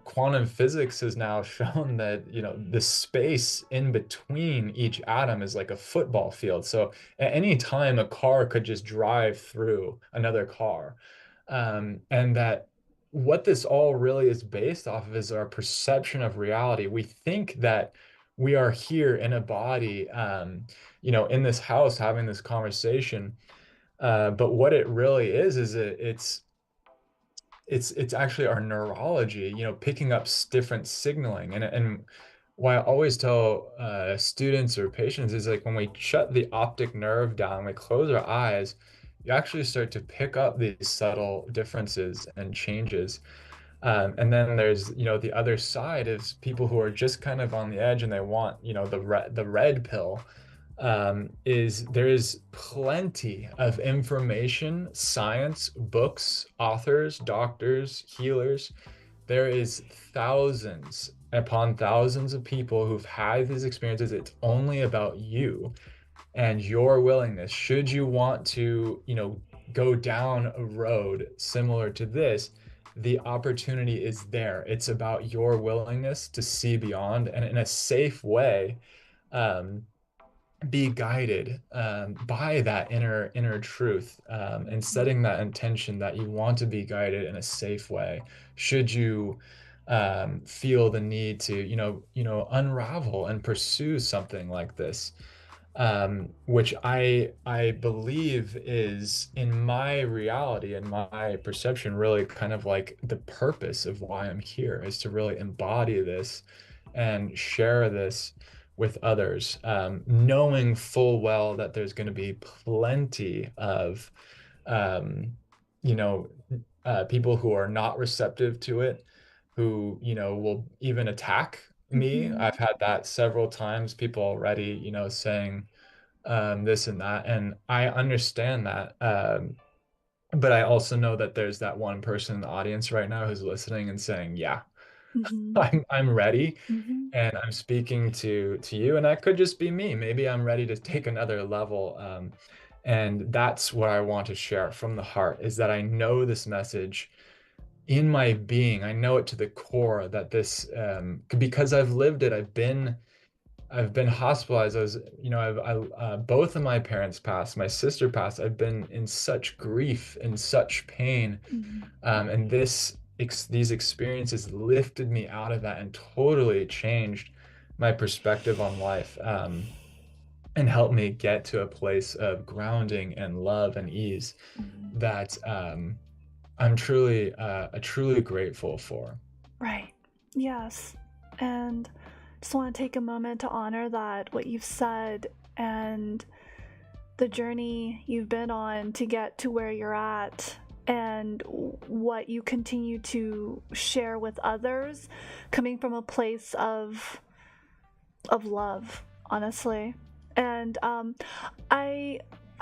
quantum physics has now shown that, the space in between each atom is like a football field. So at any time, a car could just drive through another car. And that what this all really is based off of is our perception of reality. We think that we are here in a body, in this house having this conversation. But what it really is it's actually our neurology, picking up different signaling. And what I always tell students or patients is, like, when we shut the optic nerve down, we close our eyes, you actually start to pick up these subtle differences and changes. And then there's, the other side is people who are just kind of on the edge and they want, the red pill. Is there is plenty of information, science, books, authors, doctors, healers. There is thousands upon thousands of people who've had these experiences. It's only about you and your willingness. Should you want to, go down a road similar to this, the opportunity is there. It's about your willingness to see beyond and in a safe way, um, be guided by that inner truth, and setting that intention that you want to be guided in a safe way. Should you feel the need to, unravel and pursue something like this, which I believe is in my reality and my perception really kind of like the purpose of why I'm here is to really embody this and share this with others, knowing full well that there's going to be plenty of um, you know people who are not receptive to it, who will even attack me. Mm-hmm. I've had that several times, people already saying this and that, and I understand that. But I also know that there's that one person in the audience right now who's listening and saying, "Yeah, Mm-hmm. I'm ready," Mm-hmm. and I'm speaking to you, and that could just be me. Maybe I'm ready to take another level. And that's what I want to share from the heart, is that I know this message in my being. I know it to the core that this, because I've lived it. I've been hospitalized. I was, both of my parents passed. My sister passed. I've been in such grief and such pain, Mm-hmm. and these experiences lifted me out of that and totally changed my perspective on life, and helped me get to a place of grounding and love and ease Mm-hmm. that, I'm truly grateful for. Right. Yes. And just want to take a moment to honor that, what you've said, and the journey you've been on to get to where you're at, and what you continue to share with others, coming from a place of love, honestly. And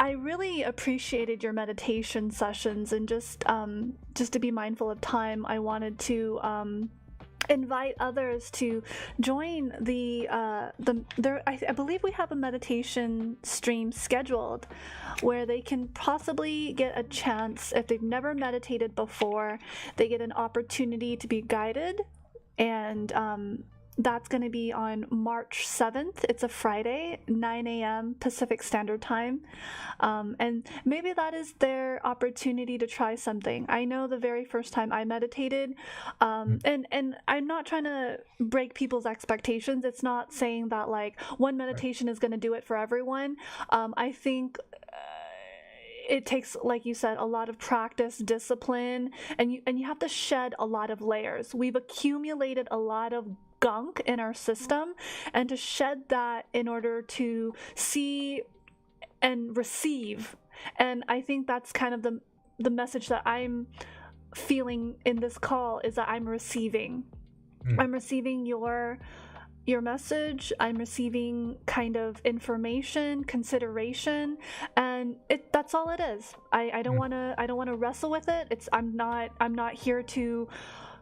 I really appreciated your meditation sessions, and just to be mindful of time, I wanted to invite others to join I believe we have a meditation stream scheduled where they can possibly get a chance, if they've never meditated before, they get an opportunity to be guided. And that's going to be on March 7th. It's a Friday, 9 a.m. Pacific Standard Time. And maybe that is their opportunity to try something. I know the very first time I meditated, and I'm not trying to break people's expectations. It's not saying that like one meditation is going to do it for everyone. I think it takes, like you said, a lot of practice, discipline, and you have to shed a lot of layers. We've accumulated a lot of gunk in our system, and to shed that in order to see and receive. And I think that's kind of the message that I'm feeling in this call, is that I'm receiving. I'm receiving your message. I'm receiving kind of information, consideration, and that's all it is. I don't want to wrestle with it. I'm not here to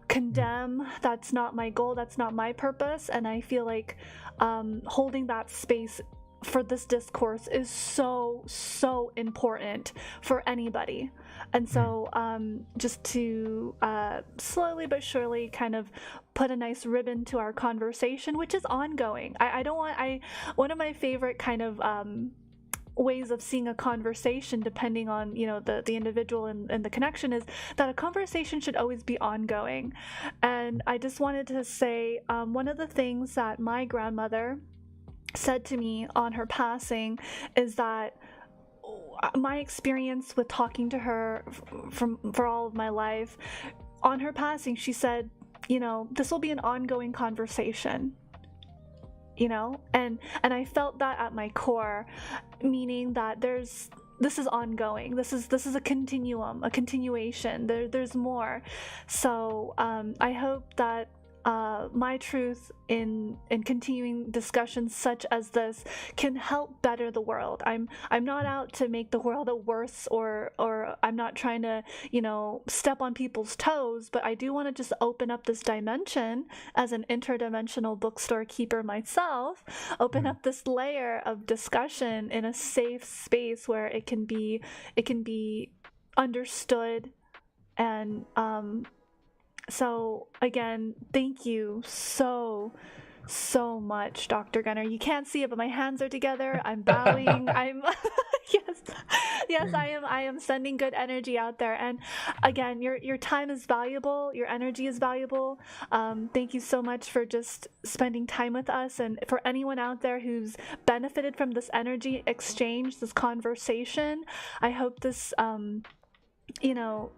condemn. That's not my goal. That's not my purpose. And I feel like holding that space for this discourse is so important for anybody. And so just to slowly but surely kind of put a nice ribbon to our conversation, which is ongoing. One of my favorite kind of ways of seeing a conversation, depending on the individual and the connection, is that a conversation should always be ongoing. And I just wanted to say, one of the things that my grandmother said to me on her passing is that my experience with talking to her for all of my life, on her passing, she said, this will be an ongoing conversation. And I felt that at my core, meaning that there's this is ongoing. This is a continuum, a continuation. There's more. So I hope that my truth in continuing discussions such as this can help better the world. I'm not out to make the world a worse, or I'm not trying to, you know, step on people's toes, but I do want to just open up this dimension as an interdimensional bookstore keeper myself, open up this layer of discussion in a safe space where it can be understood. And so again, thank you so much, Dr. Gunnar. You can't see it, but my hands are together. I'm bowing. I'm yes, I am sending good energy out there. And again, your time is valuable. Your energy is valuable. Thank you so much for just spending time with us. And for anyone out there who's benefited from this energy exchange, this conversation, I hope this, you know,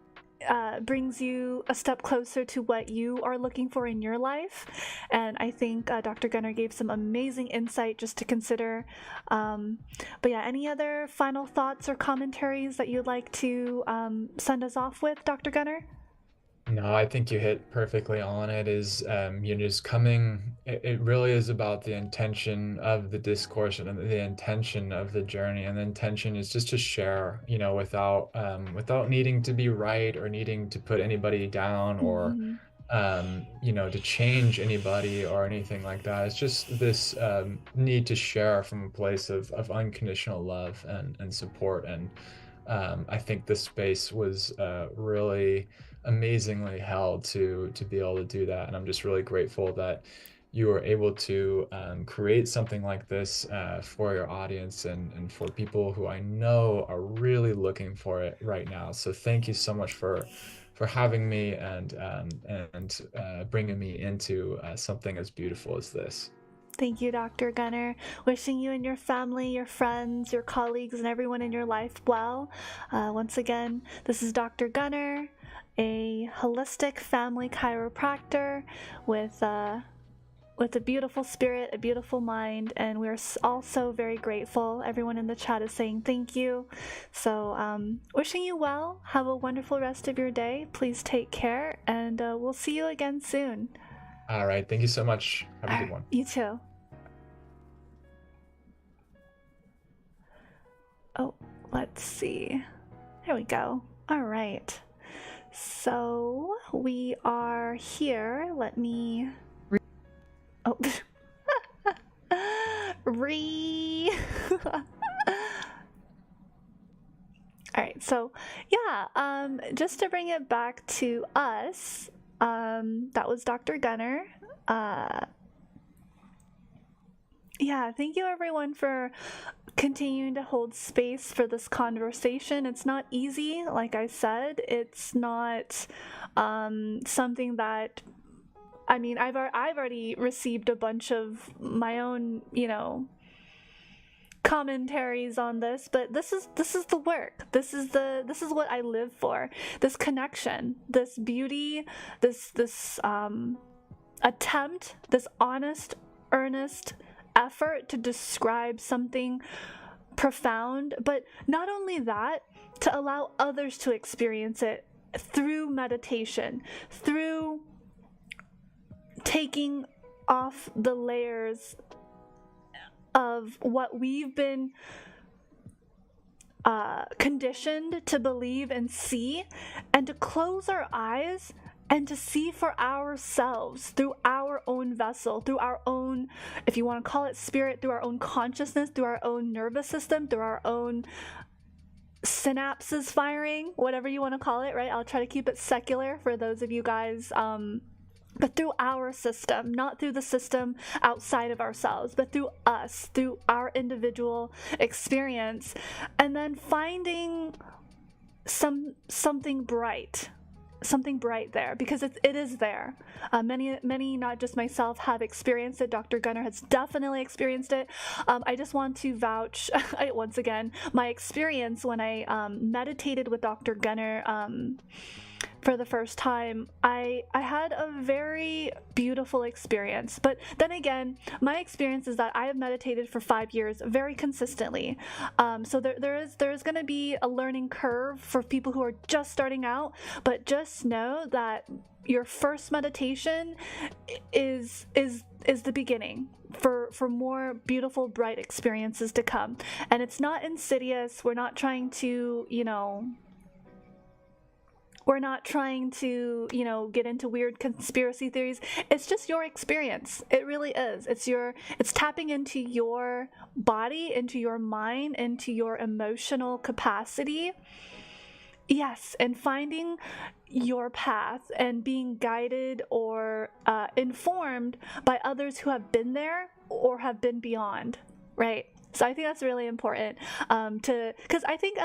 brings you a step closer to what you are looking for in your life. And I think Dr. Gunnar gave some amazing insight just to consider. But yeah, any other final thoughts or commentaries that you'd like to send us off with, Dr. Gunnar? No, I think you hit perfectly on it. Is you're just coming. It really is about the intention of the discourse and the intention of the journey, and the intention is just to share, you know, without needing to be right or needing to put anybody down, or you know, to change anybody or anything like that. It's just this need to share from a place of unconditional love and support. And I think this space was really amazingly held to be able to do that. And I'm just really grateful that you were able to create something like this for your audience, and for people who I know are really looking for it right now. So thank you so much for having me and bringing me into something as beautiful as this. Thank you, Dr. Gunnar. Wishing you and your family, your friends, your colleagues, and everyone in your life well. Once again, this is Dr. Gunnar, a holistic family chiropractor with a beautiful spirit, a beautiful mind, and we're also very grateful. Everyone in the chat is saying thank you. So wishing you well. Have a wonderful rest of your day. Please take care, and we'll see you again soon. All right. Thank you so much. Have a good one. You too. Oh, let's see. There we go. All right. So we are here. Let me... Oh. All right. So yeah, just to bring it back to us, that was Dr. Gunnar. Yeah, thank you everyone for continuing to hold space for this conversation. It's not easy, like I said. It's not something that, I mean, I've already received a bunch of my own, you know, commentaries on this, but this is the work. This is what I live for. This connection, this beauty, this attempt, this honest, earnest effort to describe something profound, but not only that, to allow others to experience it through meditation, through taking off the layers of what we've been conditioned to believe and see, and to close our eyes and to see for ourselves through our own vessel, through our own, if you want to call it spirit, through our own consciousness, through our own nervous system, through our own synapses firing, whatever you want to call it, right? I'll try to keep it secular for those of you guys, but through our system, not through the system outside of ourselves, but through us, through our individual experience, and then finding something bright there, because it is there. Many, not just myself, have experienced it. Dr. Gunnar has definitely experienced it. I just want to vouch once again my experience when I meditated with Dr. Gunnar for the first time, I had a very beautiful experience. But then again, my experience is that I have meditated for 5 years very consistently. So there is going to be a learning curve for people who are just starting out. But just know that your first meditation is the beginning for more beautiful, bright experiences to come. And it's not insidious. We're not trying to, get into weird conspiracy theories. It's just your experience. It really is. It's tapping into your body, into your mind, into your emotional capacity. Yes, and finding your path and being guided or informed by others who have been there or have been beyond, right? So I think that's really important because I think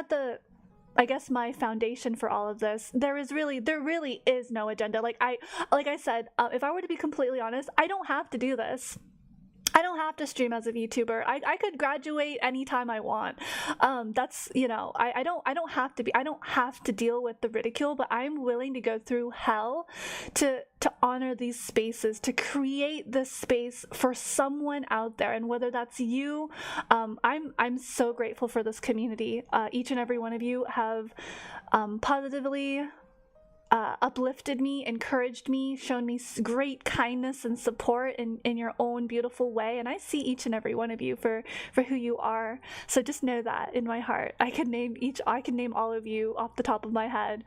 I guess my foundation for all of this, there really is no agenda. Like I said, if I were to be completely honest, I don't have to do this. I don't have to stream as a VTuber. I could graduate anytime I want. That's, I don't have to deal with the ridicule, but I'm willing to go through hell to honor these spaces, to create this space for someone out there. And whether that's you, I'm so grateful for this community. Each and every one of you have positively uplifted me, encouraged me, shown me great kindness and support in your own beautiful way. And I see each and every one of you for who you are. So just know that in my heart. I can name all of you off the top of my head,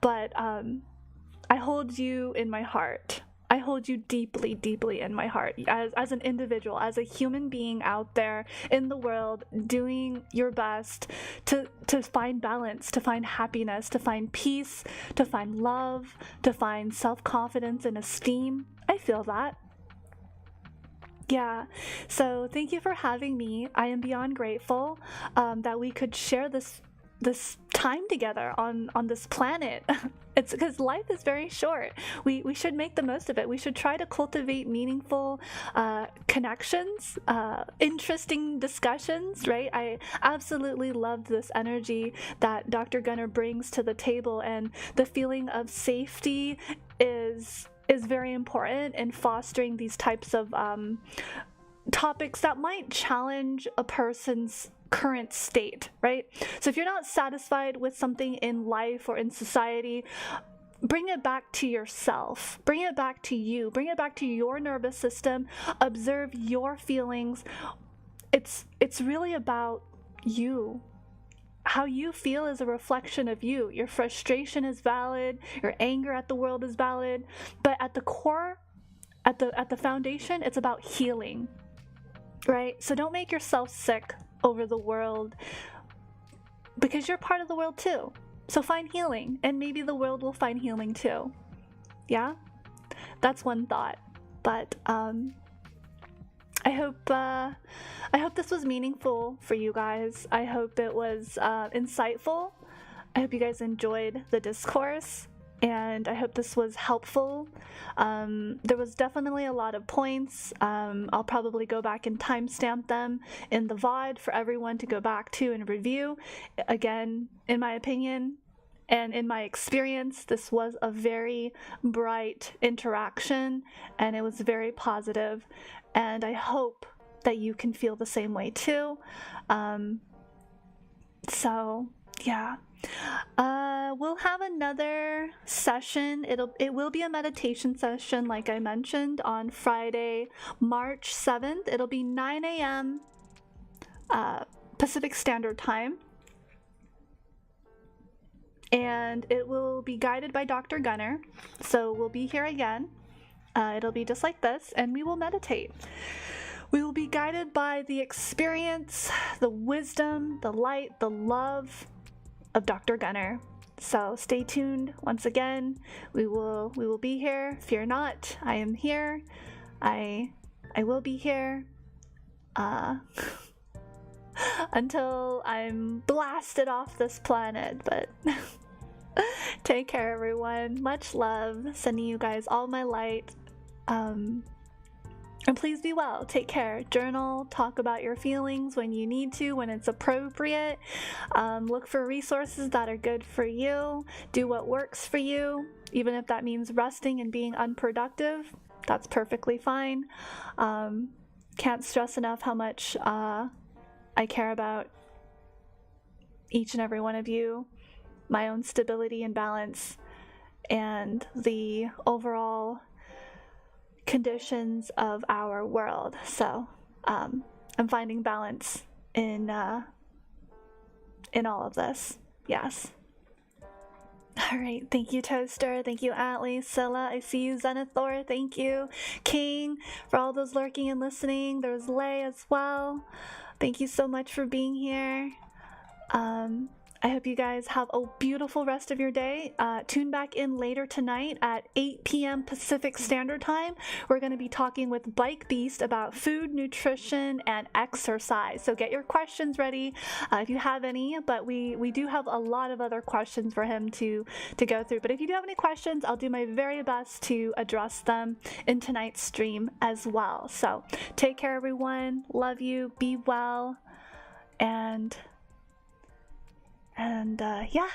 but I hold you in my heart. I hold you deeply, deeply in my heart as an individual, as a human being out there in the world doing your best to find balance, to find happiness, to find peace, to find love, to find self-confidence and esteem. I feel that. Yeah, so thank you for having me. I am beyond grateful that we could share this time together on this planet. It's because life is very short. We should make the most of it. We should try to cultivate meaningful connections, interesting discussions, right? I absolutely love this energy that Dr. Gunnar brings to the table, and the feeling of safety is very important in fostering these types of topics that might challenge a person's current state, right? So if you're not satisfied with something in life or in society, bring it back to yourself, bring it back to you, bring it back to your nervous system, observe your feelings. It's really about you. How you feel is a reflection of you. Your frustration is valid, your anger at the world is valid, but at the core, at the foundation, it's about healing, right? So don't make yourself sick over the world, because you're part of the world too. So find healing, and maybe the world will find healing too. Yeah, that's one thought. But I hope this was meaningful for you guys. I hope it was insightful. I hope you guys enjoyed the discourse, and I hope this was helpful. There was definitely a lot of points. I'll probably go back and timestamp them in the VOD for everyone to go back to and review. Again, in my opinion and in my experience, this was a very bright interaction, and it was very positive, and I hope that you can feel the same way too. So yeah. We'll have another session. It will be a meditation session, like I mentioned, on Friday, March 7th. It'll be 9 a.m. Pacific Standard Time. And it will be guided by Dr. Gunnar. So we'll be here again. It'll be just like this, and we will meditate. We will be guided by the experience, the wisdom, the light, the love of Dr. Gunnar. So stay tuned. Once again, we will be here. Fear not, I am here. I will be here until I'm blasted off this planet. But take care, everyone. Much love. Sending you guys all my light. And please be well. Take care. Journal. Talk about your feelings when you need to, when it's appropriate. Look for resources that are good for you. Do what works for you, even if that means resting and being unproductive. That's perfectly fine. Can't stress enough how much I care about each and every one of you, my own stability and balance, and the overall conditions of our world. So I'm finding balance in all of this. Yes. All right. Thank you, Toaster. Thank you, Atlee, Scylla. I see you, Zenithor. Thank you, King, for all those lurking and listening. There's Lay as well. Thank you so much for being here. I hope you guys have a beautiful rest of your day. Tune back in later tonight at 8 p.m. Pacific Standard Time. We're going to be talking with Bike Beast about food, nutrition, and exercise. So get your questions ready if you have any, but we do have a lot of other questions for him to go through. But if you do have any questions, I'll do my very best to address them in tonight's stream as well. So take care, everyone. Love you. Be well. And yeah.